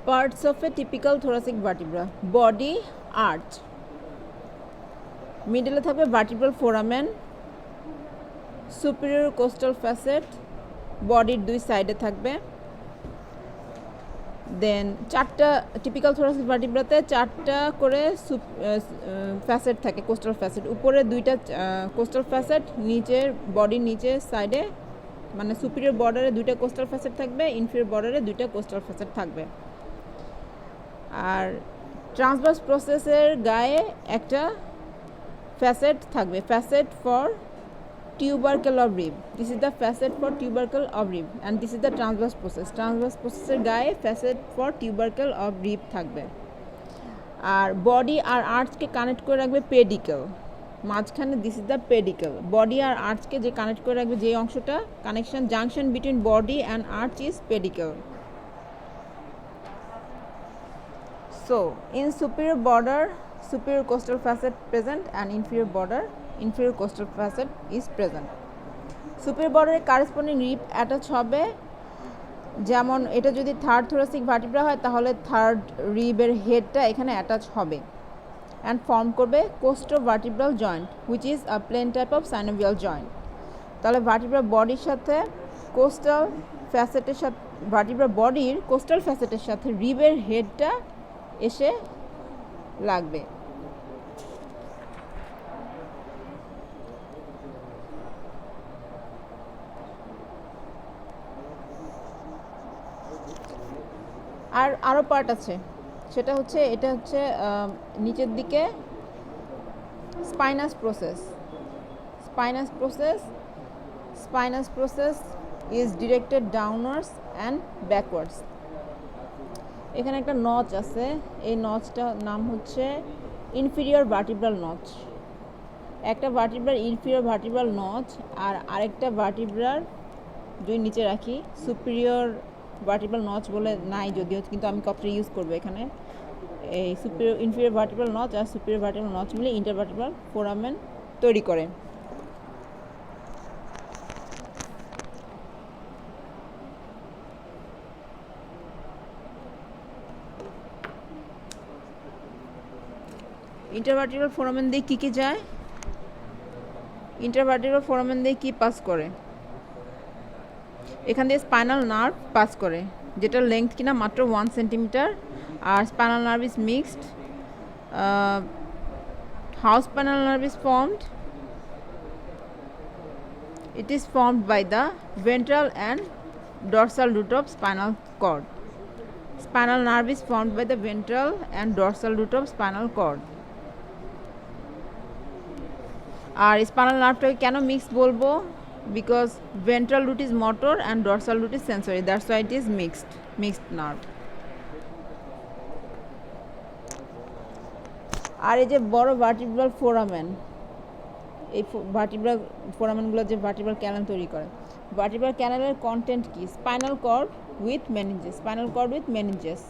Parts of a typical thoracic vertebra. Body arch. Middle থাকবে vertebral foramen, superior costal facet, বডির দুই সাইডে থাকবে। দেন চারটা টিপিক্যাল thoracic vertebraতে চারটা করে ফ্যাসেট থাকে, কোস্টাল ফ্যাসেট। উপরে দুইটা কোস্টাল ফ্যাসেট, নিচের বডির নিচের সাইডে মানে সুপিরিয়র বর্ডারে দুইটা কোস্টাল ফ্যাসেট থাকবে, ইনফিরিয়র বর্ডারে দুইটা কোস্টাল ফ্যাসেট থাকবে। আর ট্রান্সভার্স প্রসেসের গায়ে একটা facet থাকবে, facet for tubercle of rib. This is the facet for tubercle of rib and this is the transverse process. Transverse processের গায়ে facet for tubercle of rib থাকবে। আর বডি আর আর্চকে কানেক্ট করে রাখবে পেডিকেল, মাঝখানে this is the pedicle. Body আর আর্চকে যে connect করে রাখবে, যে অংশটা connection junction between body and arch is pedicle. So in superior border, superior costal facet present and inferior border, inferior costal facet is present. Superior border corresponding rib attach হবে, যেমন এটা যদি থার্ড thoracic vertebra হয় তাহলে third রিবের হেডটা এখানে attach হবে and form করবে costovertebral joint which is a plain type of synovial joint. তাহলে vertebral বডির সাথে কোস্টাল ফ্যাসেটের সাথে, vertebral বডির কোস্টাল ফ্যাসেটের সাথে রিবের হেডটা এসে লাগবে। আর আরও পার্ট আছে, সেটা হচ্ছে এটা হচ্ছে নিচের দিকে spinous process. Spinous process is directed downwards and backwards. এখানে একটা নচ আছে, এই নচটা নাম হচ্ছে ইনফিরিয়র ভার্টিব্রাল নচ। একটা ভার্টিব্রার ইনফিরিয়র ভার্টিব্রাল নচ আর আরেকটা ভার্টিব্রার যদি নিচে রাখি সুপিরিয়র ভার্টিব্রাল নচ বলে নাই যদিও, কিন্তু আমি কথাটা ইউজ করবো এখানে। এই ইনফিরিয়র ভার্টিব্রাল নচ আর সুপিরিয়র ভার্টিব্রাল নচ মিলে ইন্টারভার্টিব্রাল ফোরামেন তৈরি করে। ইন্টারভার্টিব্রাল ফোরামেন দিয়ে কী কী যায়, ইন্টারভার্টিব্রাল ফোরামেন দিয়ে কী পাস করে, এখান দিয়ে স্পাইনাল নার্ভ পাস করে, যেটার লেংথ কিনা মাত্র 1 সেন্টিমিটার। আর spinal nerve is mixed. How spinal nerve is formed? It is formed by the ventral and dorsal root of spinal cord. Spinal nerve is formed by the ventral and dorsal root of spinal cord. আর spinal নার্ভটাকে কেন mix বলবো? Because ventral root is motor and dorsal root is sensory, that's why it is mixed nerve. আর এই যে বড় vertebral foramen, এই vertebral ফোরামেনগুলো যে ভার্টিব্রাল ক্যানাল তৈরি করে, ভার্টিব্রাল ক্যানালের কন্টেন্ট কি? Spinal cord with meninges. Spinal cord with meninges.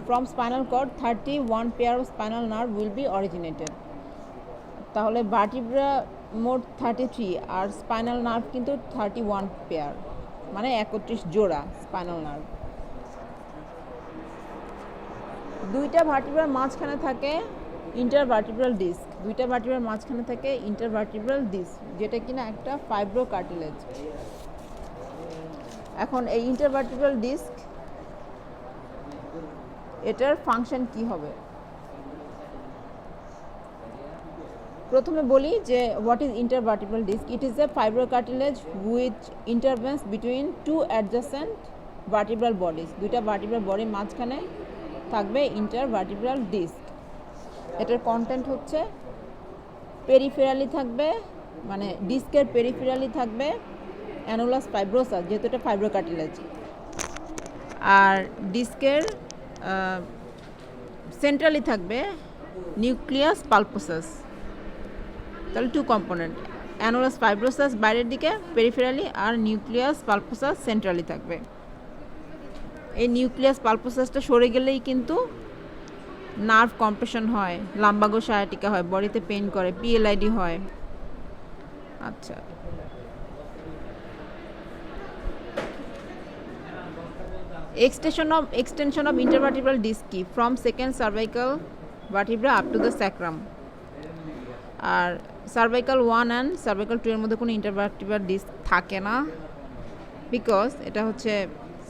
From spinal cord 31 pair of spinal nerve will be originated. তাহলে ভার্টিব্রা মোট 33 আর স্পাইনাল নার্ভ কিন্তু 31 পেয়ার, মানে 31 জোড়া স্পাইনাল নার্ভ। দুইটা ভার্টিব্রার মাঝখানে থাকে ইন্টারভার্টিব্রাল ডিস্ক, দুইটা ভার্টিব্রার মাঝখানে থাকে ইন্টারভার্টিব্রাল ডিস্ক, যেটা কিনা একটা ফাইব্রো কার্টিলেজ। এখন এই ইন্টারভার্টিব্রাল ডিস্ক, এটার ফাংশন কি হবে? প্রথমে বলি যে what is intervertebral disc. It is a fibro cartilage which intervenes between two adjacent vertebral bodies. দুইটা ভার্টিব্রাল বডির মাঝখানে থাকবে ইন্টারভার্টিব্রাল ডিস্ক। এটার কন্টেন্ট হচ্ছে পেরিফেরালি থাকবে, মানে ডিস্কের পেরিফেরালি থাকবে অ্যানুলাস ফাইব্রোসাস, যেহেতু এটা ফাইব্রো কার্টিলেজ। আর ডিস্কের সেন্ট্রালি থাকবে নিউক্লিয়াস পালপোসাস। তাহলে 2 কম্পোনেন্ট, অ্যানুলাস ফাইব্রোসাস বাইরের দিকে পেরিফেরালি, আর নিউক্লিয়াস পালপোসাস সেন্ট্রালি থাকবে। এই নিউক্লিয়াস পালপোসাসটা সরে গেলেই কিন্তু নার্ভ কম্প্রেশন হয়, লাম্বাগো সায়াটিকা হয়, বডিতে পেইন করে, পিএলআইডি হয়। আচ্ছা, extension of intervertebral disc কি from second cervical vertebra up to the sacrum. R cervical 1 and cervical 2 এর মধ্যে কোনো intervertebral disc থাকে না, বিকজ এটা হচ্ছে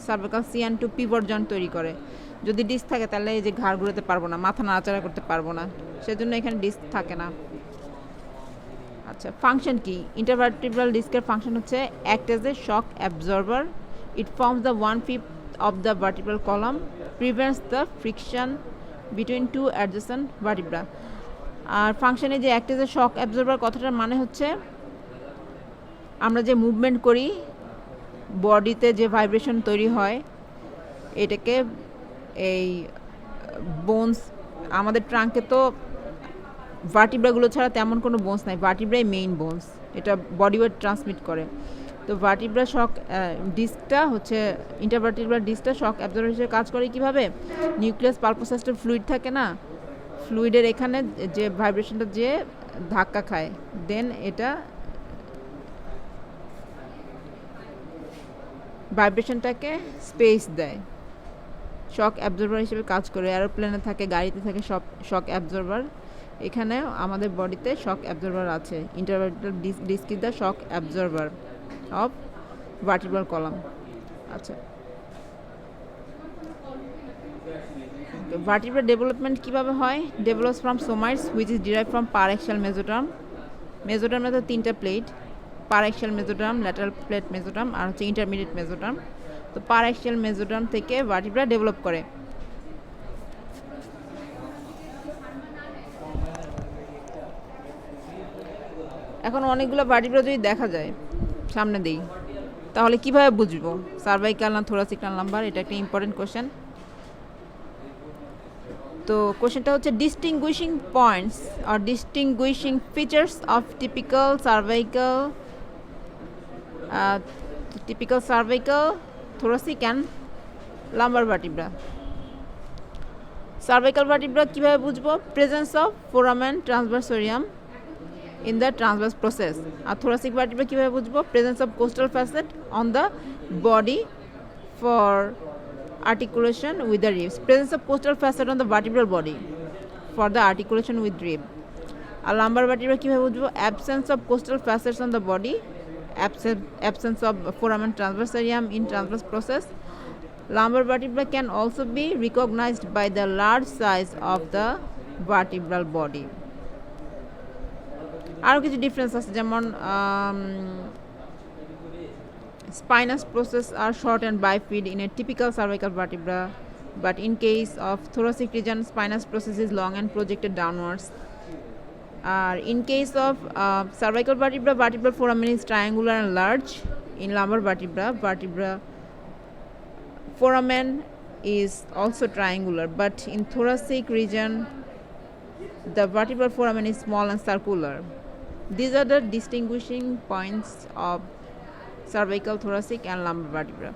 cervical C and 2 pivot joint তৈরি করে। যদি ডিস্ক থাকে তাহলে এই যে ঘাড় ঘুরাতে পারবো না, মাথা নাড়াচাড়া করতে পারবো না, সেজন্য এখানে ডিস্ক থাকে না। আচ্ছা, ফাংশন কি? ইন্টারভার্টিব্রাল ডিস্কের ফাংশন হচ্ছে act as a shock absorber, it forms the 1/5 of the vertebral column, prevents the friction between two adjacent vertebra. আর ফাংশনে যে act as a shock absorber কথাটার মানে হচ্ছে আমরা যে মুভমেন্ট করি, বডিতে যে ভাইব্রেশন তৈরি হয়, এটাকে এই বোনস, আমাদের ট্রাঙ্কে তো ভার্টিব্রাগুলো ছাড়া তেমন কোনো বোনস নাই, ভার্টিব্রাই মেইন বোনস, এটা বডি ওয়েট ট্রান্সমিট করে। তো ভার্টিব্রা শক ডিস্কটা হচ্ছে ইন্টারভার্টিব্রাল ডিস্কটা শক অ্যাবজর্বার হিসেবে কাজ করে কিভাবে? নিউক্লিয়াস পালপোসাসটার ফ্লুইড থাকে না, ফ্লুইডের এখানে যে ভাইব্রেশনটা যে ধাক্কা খায়, দেন এটা ভাইব্রেশনটাকে স্পেস দেয়, শক অ্যাবজর্বার হিসেবে কাজ করে। এরোপ্লেনে থাকে, গাড়িতে থাকে সব শক অ্যাবজর্বার, এখানে আমাদের বডিতে শক অ্যাবজর্বার আছে। Intervertebral disc is the shock absorber of vertebral column. আচ্ছা, ভার্টিব্রাল ডেভেলপমেন্ট কীভাবে হয়? Develops from somites which is derive from paraxial mesoderm. মেজোডার্মে তো 3টা plate, paraxial mesoderm, lateral plate mesoderm আর হচ্ছে ইন্টারমিডিয়েট মেজোডার্ম। তো পারঅ্যাক্সিয়াল মেজোডার্ম থেকে ভার্টিব্রা ডেভেলপ করে। এখন অনেকগুলো ভার্টিব্রা যদি দেখা যায় সামনে দিই, তাহলে কিভাবে বুঝবো সার্ভাইকাল না থোরাসিক না লাম্বার? এটা একটা ইম্পর্টেন্ট কোশ্চেন। তো কোশ্চেনটা হচ্ছে distinguishing points or distinguishing features of typical cervical thoracic and lumbar vertebra. Cervical vertebra কিভাবে বুঝবো? Presence of foramen transversorium in the transverse process. R thoracic vertebra কিভাবে বুঝবো? Presence of costal facet on the body for articulation with the ribs. Presence of costal facet on the vertebral body for the articulation with rib. R lumbar vertebra কিভাবে বুঝবো? Absence of costal facets on the body, absence of foramen transversorium in transverse process. Lumbar vertebra can also be recognized by the large size of the vertebral body. আরও কিছু difference আছে, যেমন spinous process are short and bifid in a typical cervical vertebra, but in case of thoracic region, spinous process is long and projected downwards. In case of cervical vertebra, vertebral foramen is triangular and large. In lumbar vertebra foramen is also triangular, but in thoracic region the vertebral foramen is small and circular. These are the distinguishing points of cervical, thoracic and lumbar vertebra.